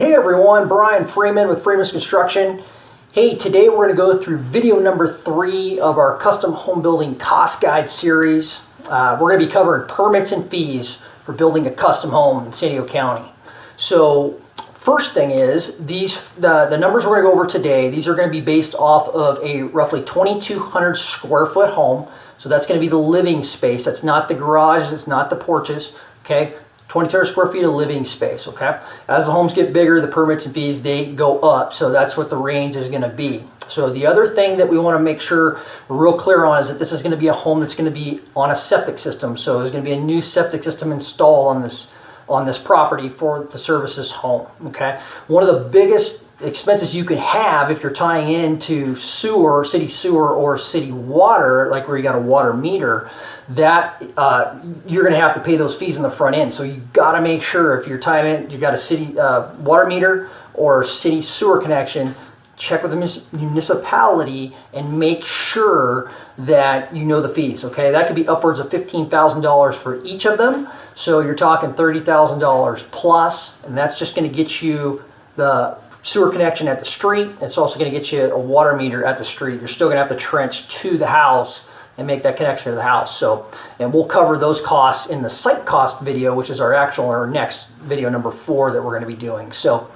Hey everyone, Brian Freeman with Freeman's Construction. Hey, today we're going to go through video number 3 of our custom home building cost guide series. We're going to be covering permits and fees for building a custom home in San Diego County. So first thing is, the numbers we're going to go over today, these are going to be based off of a roughly 2,200 square foot home. So that's going to be the living space. That's not the garages, it's not the porches, okay? 2,200 square feet of living space, okay? As the homes get bigger, the permits and fees, they go up. So that's what the range is going to be. So the other thing that we want to make sure we're real clear on is that this is going to be a home that's going to be on a septic system. So there's going to be a new septic system installed on this property for the services home, okay? One of the biggest expenses you can have if you're tying into sewer, city sewer or city water, like where you got a water meter, that you're going to have to pay those fees in the front end. So you got to make sure if you're tying in, you got a city water meter or city sewer connection, check with the municipality and make sure that you know the fees, okay? That could be upwards of $15,000 for each of them. So you're talking $30,000 plus, and that's just going to get you the sewer connection at the street. It's also going to get you a water meter at the street. You're still going to have to trench to the house and make that connection to the house. So, and we'll cover those costs in the site cost video, which is our next video number 4 that we're going to be doing. So,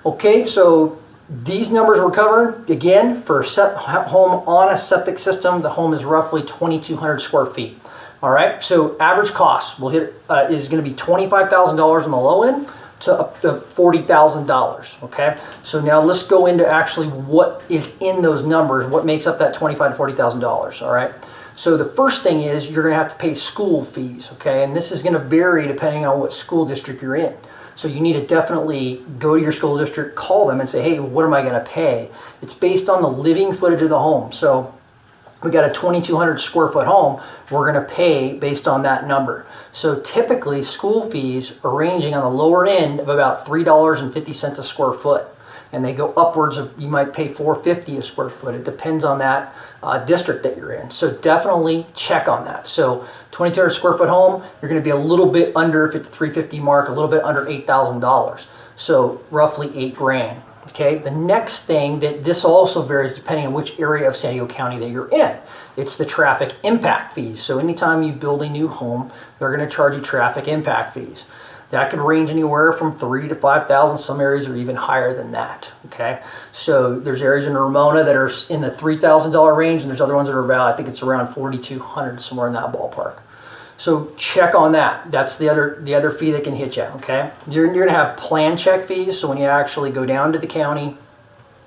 okay, so these numbers we're covering, again, for a home on a septic system, the home is roughly 2,200 square feet. All right, so average cost we'll hit is going to be $25,000 on the low end to up to $40,000. Okay, so now let's go into actually what is in those numbers, what makes up that $25,000 to $40,000. All right, so the first thing is you're going to have to pay school fees. Okay, and this is going to vary depending on what school district you're in. So you need to definitely go to your school district, call them and say, hey, what am I going to pay? It's based on the living footage of the home. So we got a 2,200 square foot home, we're going to pay based on that number. So typically school fees are ranging on the lower end of about $3.50 a square foot. And they go upwards of, you might pay $4.50 a square foot. It depends on that district that you're in. So definitely check on that. So 2,200 square foot home, you're going to be a little bit under the $350 mark, a little bit under $8,000. So roughly $8 grand. Okay, the next thing that this also varies depending on which area of San Diego County that you're in. It's the traffic impact fees. So anytime you build a new home, they're going to charge you traffic impact fees. That could range anywhere from $3,000 to $5,000. Some areas are even higher than that. Okay, so there's areas in Ramona that are in the $3,000 range, and there's other ones that are about, I think it's around $4,200, somewhere in that ballpark. So check on that. That's the other fee that can hit you, okay? You're going to have plan check fees. So when you actually go down to the county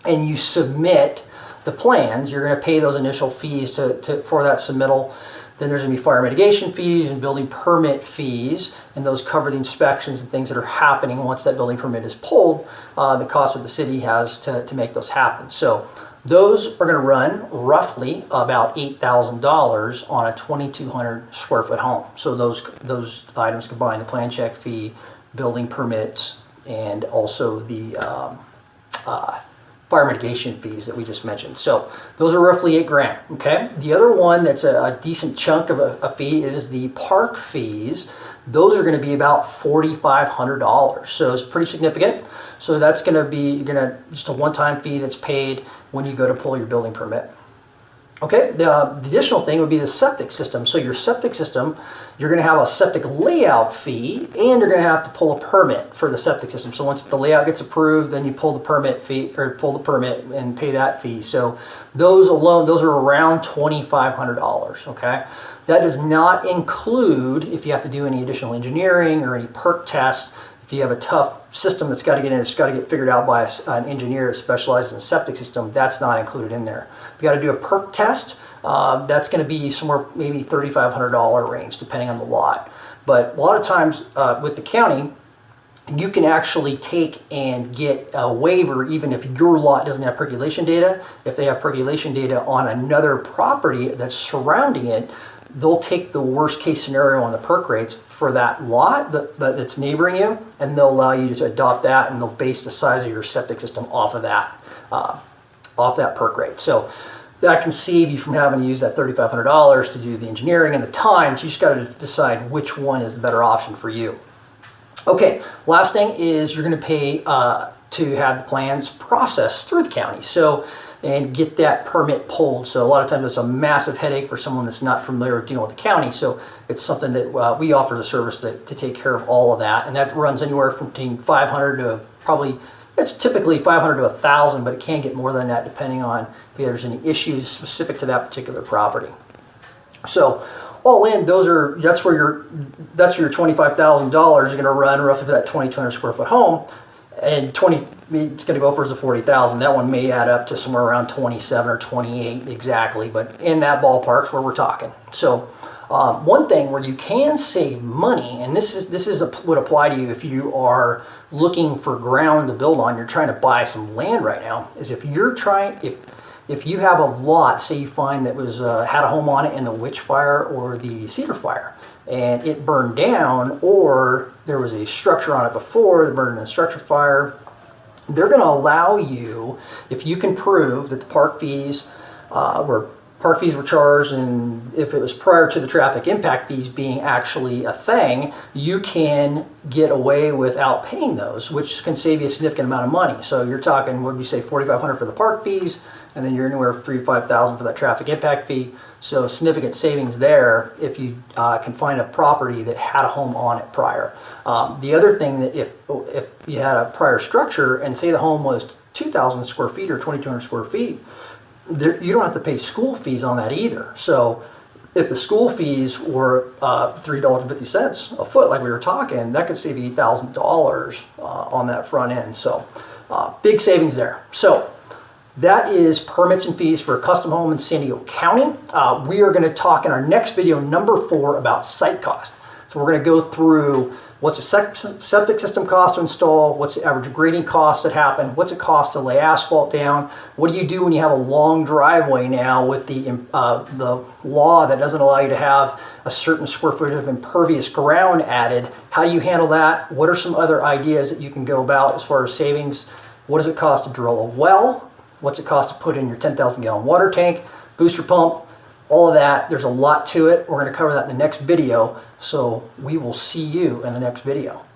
and you submit the plans, you're going to pay those initial fees for that submittal. Then there's going to be fire mitigation fees and building permit fees, and those cover the inspections and things that are happening once that building permit is pulled. The cost that the city has to make those happen. So those are going to run roughly about $8,000 on a 2,200 square foot home. So those items combine the plan check fee, building permits, and also the fire mitigation fees that we just mentioned. So those are roughly $8 grand. Okay. The other one that's a decent chunk of a fee is the park fees. Those are going to be about $4,500. So it's pretty significant. So that's going to be just a one-time fee that's paid when you go to pull your building permit. Okay, the additional thing would be the septic system. So your septic system, you're going to have a septic layout fee, and you're going to have to pull a permit for the septic system. So once the layout gets approved, then you pull the permit fee, or pull the permit and pay that fee. So those alone, those are around $2,500. Okay, that does not include if you have to do any additional engineering or any perk tests. If you have a tough system that's got to get in, it's got to get figured out by an engineer that specializes in septic system, that's not included in there. If you got to do a perk test, that's going to be somewhere maybe $3,500 range, depending on the lot. But a lot of times with the county, you can actually take and get a waiver even if your lot doesn't have percolation data. If they have percolation data on another property that's surrounding it, they'll take the worst case scenario on the perk rates for that lot that's neighboring you, and they'll allow you to adopt that, and they'll base the size of your septic system off of that perk rate. So that can save you from having to use that $3,500 to do the engineering and the time. So you just got to decide which one is the better option for you. Okay, last thing is you're going to pay to have the plans processed through the county. So, and get that permit pulled. So a lot of times it's a massive headache for someone that's not familiar with dealing with the county. So it's something that we offer the service to take care of all of that. And that runs anywhere from between 500 to probably, it's typically 500 to 1,000, but it can get more than that depending on if there's any issues specific to that particular property. So all in, that's where your $25,000 are going to run roughly for that 2,200 square foot home. And it's going to go upwards of 40,000. That one may add up to somewhere around 27 or 28 exactly, but in that ballpark is where we're talking. So one thing where you can save money, and this would apply to you if you are looking for ground to build on, you're trying to buy some land right now, is if you have a lot, say you find that was had a home on it in the witch fire or the cedar fire, and it burned down, or there was a structure on it before, that burned in a structure fire, they're going to allow you, if you can prove that the park fees were charged, and if it was prior to the traffic impact fees being actually a thing, you can get away without paying those, which can save you a significant amount of money. So you're talking, what would we say, $4,500 for the park fees, and then you're anywhere from $3,000 to $5,000 for that traffic impact fee. So significant savings there if you can find a property that had a home on it prior. The other thing, that if you had a prior structure and say the home was 2,000 square feet or 2,200 square feet, you don't have to pay school fees on that either. So if the school fees were $3.50 a foot, like we were talking, that could save you $8,000 on that front end. So big savings there. So that is permits and fees for a custom home in San Diego County. We are going to talk in our next video, number 4, about site cost. So we're going to go through what's a septic system cost to install, what's the average grading costs that happen, what's it cost to lay asphalt down, what do you do when you have a long driveway now with the law that doesn't allow you to have a certain square footage of impervious ground added. How do you handle that? What are some other ideas that you can go about as far as savings? What does it cost to drill a well? What's it cost to put in your 10,000 gallon water tank, booster pump, all of that? There's a lot to it. We're going to cover that in the next video. So we will see you in the next video.